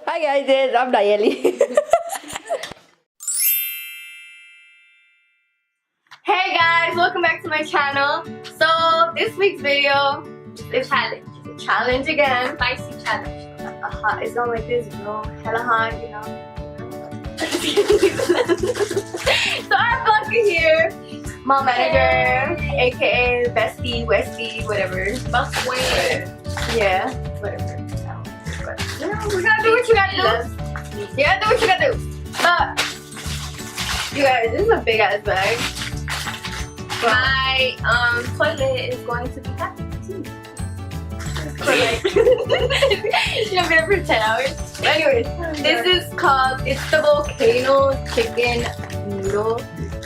Hi guys, I'm Nayeli. Hey guys, welcome back to my channel. So this week's video is a challenge again. Spicy challenge. It's not like this, you know, hella hot, you know. So I have Blanca here, mom manager, aka bestie, westie, whatever. Yeah, whatever. But, you know, we gotta do what you gotta do. You gotta do what you gotta do. But you guys, this is a big ass bag. My toilet is going to be happy too. For like, you've been for 10 hours. But anyways, this is called, it's the Volcano chicken noodle.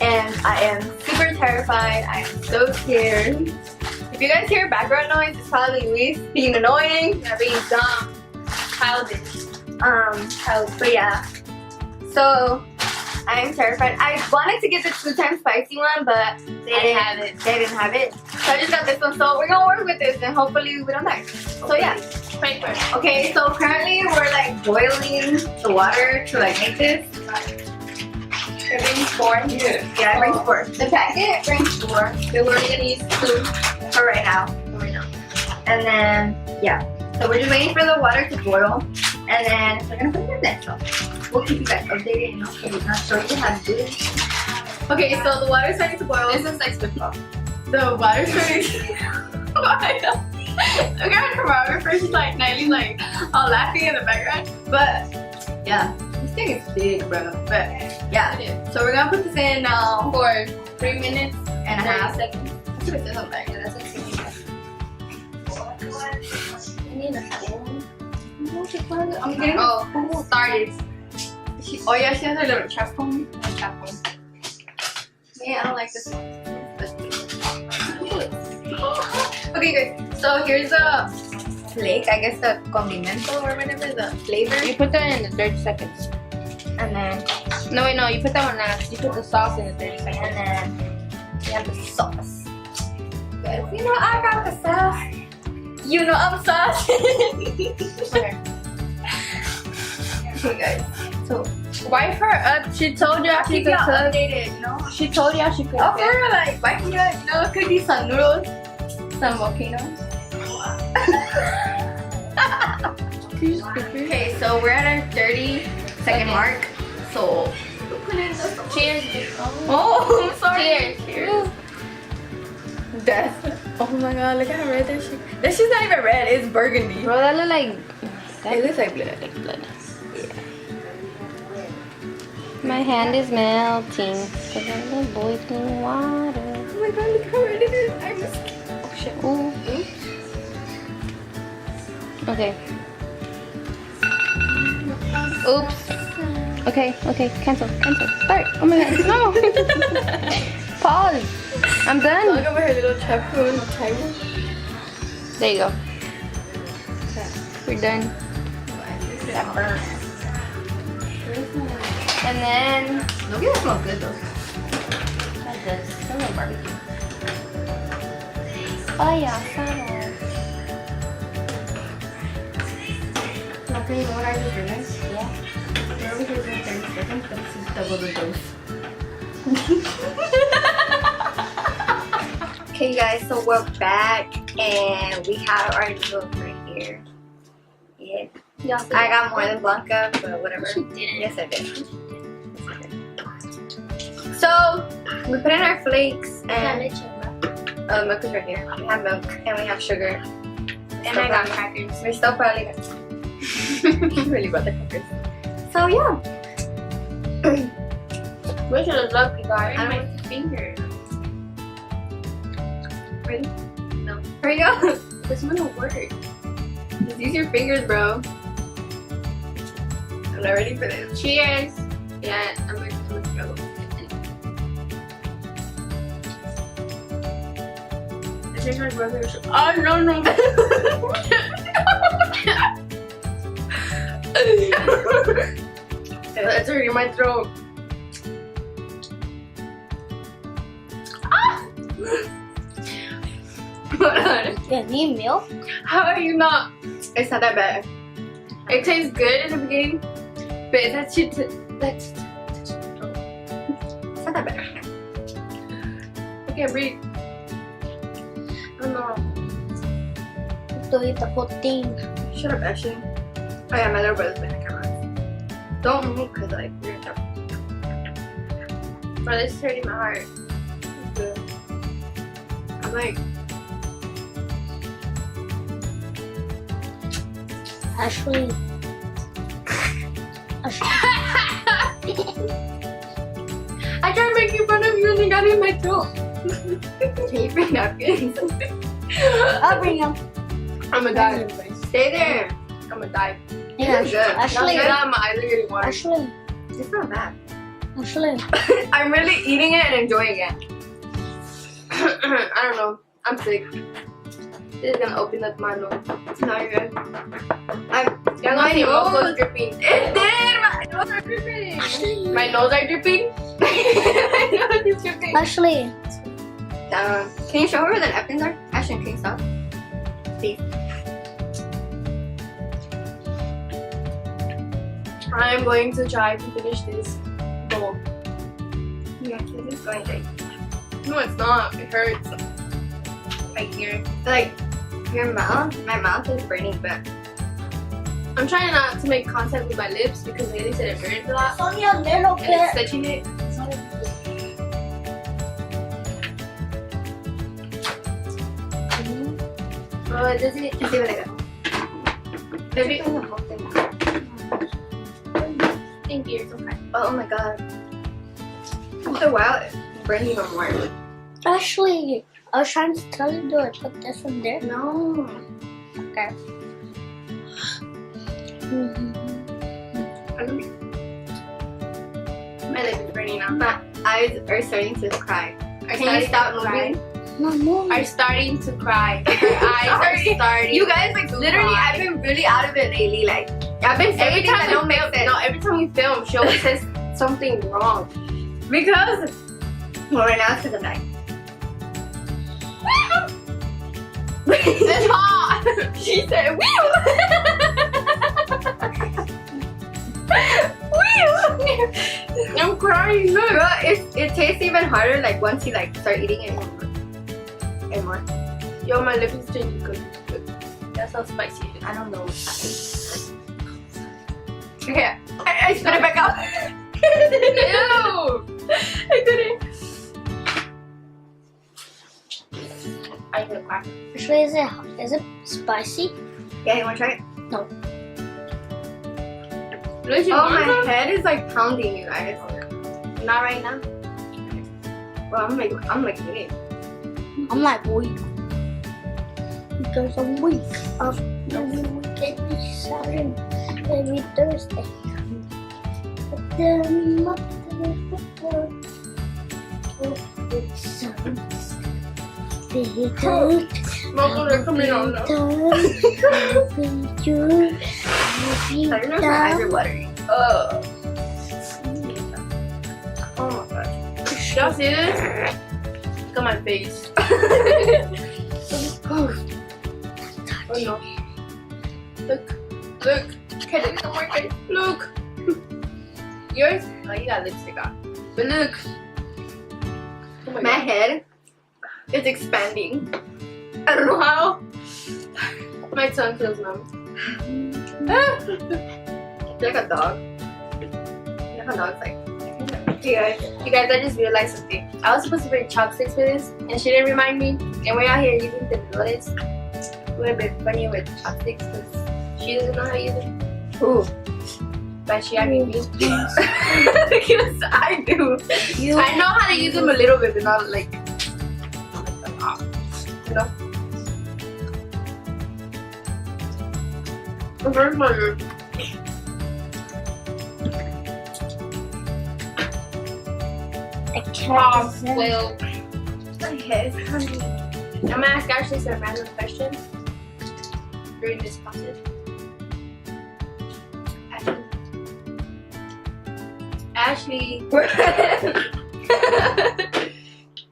And I am super terrified. I am so scared. If you guys hear background noise, it's probably Luis being annoying, being dumb, childish. But yeah. So I am terrified. I wanted to get the 2 times spicy one, but they didn't have it. They didn't have it. So I just got this one. So we're gonna work with this and hopefully we don't die. So yeah. Pray for it. Okay, so currently we're like boiling the water to like make this. It brings 4. Yeah, it brings 4. The packet brings 4. So we're only gonna use 2 for right now. And then yeah. So we're just waiting for the water to boil. And then we're gonna put it in there. So we'll keep you guys updated, you know, so we're not showing you how to do it. Okay, so the water's starting to boil. This is like spitball. The water's starting to boil. Okay, our choreographer, she's like, Nayeli's like all laughing in the background. But yeah, this thing is big, bro. But yeah, so we're gonna put this in for 3 minutes and a half. Seconds. That's what it says on the back. That's like 60 seconds. I'm getting started. Oh yeah, she has her little trap phone. Yeah, I don't like this one. Okay guys, so here's the flake, I guess the condimento or whatever, the flavor. You put that in the 30 seconds. And then, No, wait, no, you put that one last. You put the sauce in the 30 seconds. and then we have the sauce. Guys, you know I got the sauce. You know I'm saucy. Okay guys, so Wipe her up. She told you she could cook. updated, you know? She told you she could Oh, cook. for real, like, why can't you know, cook these some noodles, some volcanoes. Okay, so we're at our 30-second mark. So we'll put in the Cheers. Oh, I'm sorry. Cheers. Death. Oh my god, look at how red that shit. That shit's not even red, it's burgundy. Bro, that look like... It looks like blood. like blood. My hand is melting because of the boiling water. Oh my god, look how red it is. I'm just... Oh shit. Ooh. Okay. Oops. Okay, cancel. Start. Oh my god, no. Pause. I'm done. Look over her little trap phone timer. There you go. We're done. That burnt. And then, Look at that smells good though. that does. Smells like barbecue. Oh yeah, salad. Okay, you know what I just realized? Yeah. We're over here doing 30 seconds, but this is double the dose. Okay guys, so we're back and we have our noodles right here. Yeah. I got more than Blanca, but whatever. She didn't. Yes, I did. So we put in our flakes and milk is right here. We have milk and we have sugar. And I got crackers. We're still probably gonna really brought the crackers. So yeah. We should have loved you guys. I my finger. Ready? No. Here we go. This one will work. Just use your fingers, bro. I'm not ready for this. Cheers. Yeah, I'm going to struggle. It tastes like regular sugar. Oh no. That's hurting my throat. Yeah, need milk? How are you not? It's not that bad. It tastes good in the beginning, but that's it's not that bad. I can't breathe. I don't know. To eat the whole thing. Shut up, Ashley. Oh yeah, my little brother's behind the camera. Don't move, cause like you're in trouble. Bro, this is hurting my heart. It's good. I'm like, Ashley. I tried making fun of you and they got in my throat. Can you bring napkins? I'll bring them. I'm gonna die. Stay there. I'm gonna die. Yeah, This is good. Ashley. Now my eyes are getting water. Ashley. It's not bad. Ashley. I'm really eating it and enjoying it. I don't know. I'm sick. This is gonna open up my nose. No, you're good. My nose was dripping. It did! My nose are dripping. Ashley. My nose are dripping. My nose is dripping. Ashley. Can you show her where the napkins are? Ashley, can you stop? Please. I'm going to try to finish this bowl. Yeah, this is going great. No, it's not. It hurts. Right here. Like, your mouth? My mouth is burning, but I'm trying not to make contact with my lips because Haley said it burns a lot. Only a little And it's touching it. Oh, it doesn't. Just leave it like that. Maybe. Thank you. It's okay. Oh my god. After a while, it's burning even more. Ashley. I was trying to tell you to put this in there. No. Okay. My lip is burning now. My eyes are starting to cry. Can you stop moving? No, no. Are starting to cry. Her eyes are starting. You guys, like, literally, I've been really out of it lately. Like, I've been saying things that don't make sense. No, every time we film, she always says something wrong. Because, well, right now it's because I'm dying. It's hot. She said, "Whew." I'm crying. Look, bro, it tastes even harder. Like once you like start eating it and more. Yo, my lip is changing good. That's how spicy it is. I don't know. Okay, I spit it back out. Ew! I didn't. I'm gonna cry. Ashley, is it spicy? Yeah, you wanna try it? No. Oh, my head is like pounding, you guys. Not right now. Well, I'm like eating. I'm like weak. Because I'm weak. Every week, every Saturday, every Thursday. But then up to the football. Mom, they're coming on now. I don't know if my eyes are watery. Oh my god. Y'all see this? Look at my face. Oh no. Look. Okay, look at my face. Look. Yours? Oh, you got lipstick on. But look. Oh my head is expanding. I don't know how. My tongue feels numb. It's like a dog. You know how dogs like. You guys, I just realized something. I was supposed to bring chopsticks for this, and she didn't remind me. And we're out here using the noodles. It would have been funny with chopsticks because she doesn't know how to use it. Ooh. But she had me. Yes, I do. I know how to use them a little bit, but not like a lot. You know? Where's my lip? Well, my head is hurting. I'm gonna ask Ashley some random questions during this process. Ashley.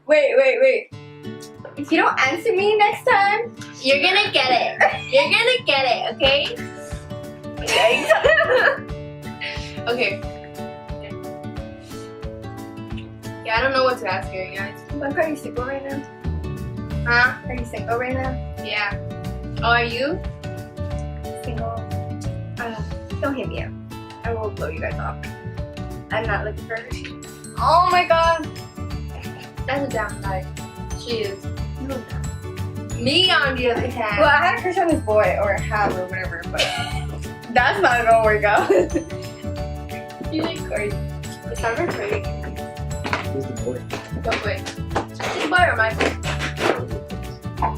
Wait. If you don't answer me next time, you're gonna get it. You're gonna get it, okay? Yikes. Okay. Yeah, I don't know what to ask you guys. Blanca, are you single right now? Huh? Are you single right now? Yeah. Oh, are you? Single. Don't hit me up. I will blow you guys off. I'm not looking for her. Oh my god. That's a downside. She is. Me on the other hand. Well, I had a crush on this boy, or have, or whatever, but that's not gonna work out. You look crazy. It's not recording. Who's the boy? What boy? This boy or my boy?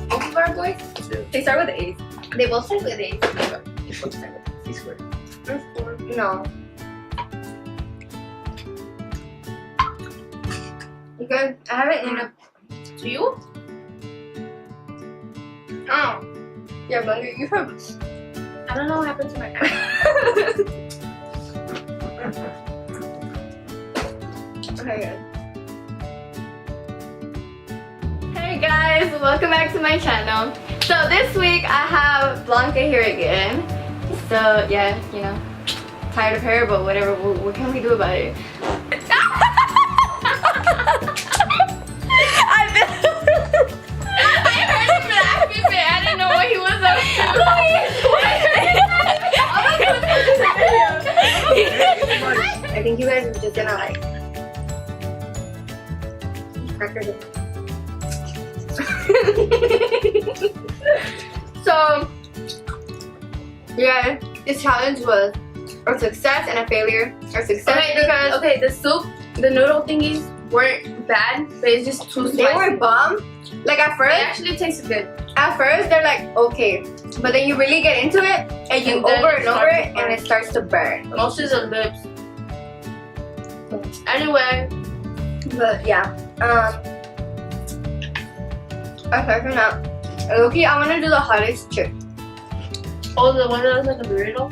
Both of our boys? They start with A's. They both start with A's. He's square. No. You guys, I haven't eaten a. Do you? Oh. Yeah, Blanca, you have. I don't know what happened to my eye. Okay, good. Hey guys, welcome back to my channel. So this week I have Blanca here again. So yeah, you know, tired of her, but whatever. What can we do about it? I heard him laughing, but I didn't know what he was up to. I think you guys are just gonna like. Crackers. So, yeah, this challenge was a success and a failure. A success because the soup, the noodle thingies weren't bad, but it's just too spicy. They were bomb. Like at It first, actually tasted good. at first they're like okay, but then you really get into it and you And then over it and over starts it to burn. and it starts to burn. Most of the lips. Anyway, But yeah, aside from that, Loki, I want to do the hottest chip. oh, the one that was like a burrito.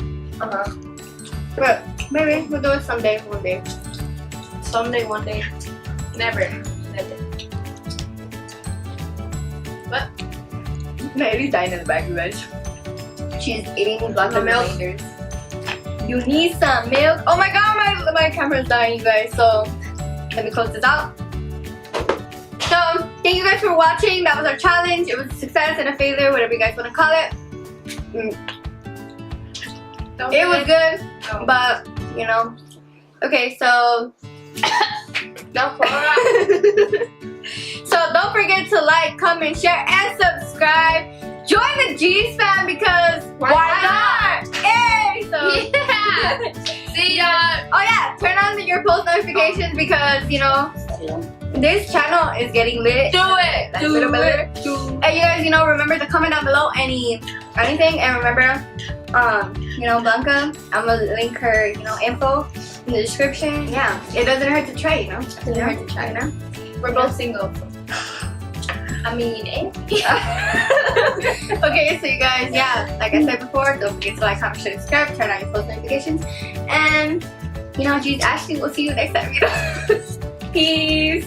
But maybe we'll do it someday, one day. Someday, one day. Never. Never. What? Mary's dying in the back, you guys. She's eating lots of milk. milk. You need some milk. Oh my god, my camera's dying, you guys. So let me close this out. So thank you guys for watching. That was our challenge. It was a success and a failure, whatever you guys want to call it. It was good, but you know. Okay, so so don't forget to like, comment, share, and subscribe. Join the G's fam because why not? Hey! So Yeah. See ya. oh yeah, turn on your post notifications because you know this channel is getting lit. Do it. Like, Do little bit it. And you guys, you know, remember to comment down below anything, and remember, you know, Blanca, I'm gonna link her, you know, info in the description. Yeah, it doesn't hurt to try, you know. It doesn't hurt to try, you know. We're both single. I mean, eh? Okay, so you guys, yeah, like I said before, don't forget to like, comment, share, subscribe, turn on your post notifications, and you know, geez, Ashley, we'll see you next time. You know? Peace.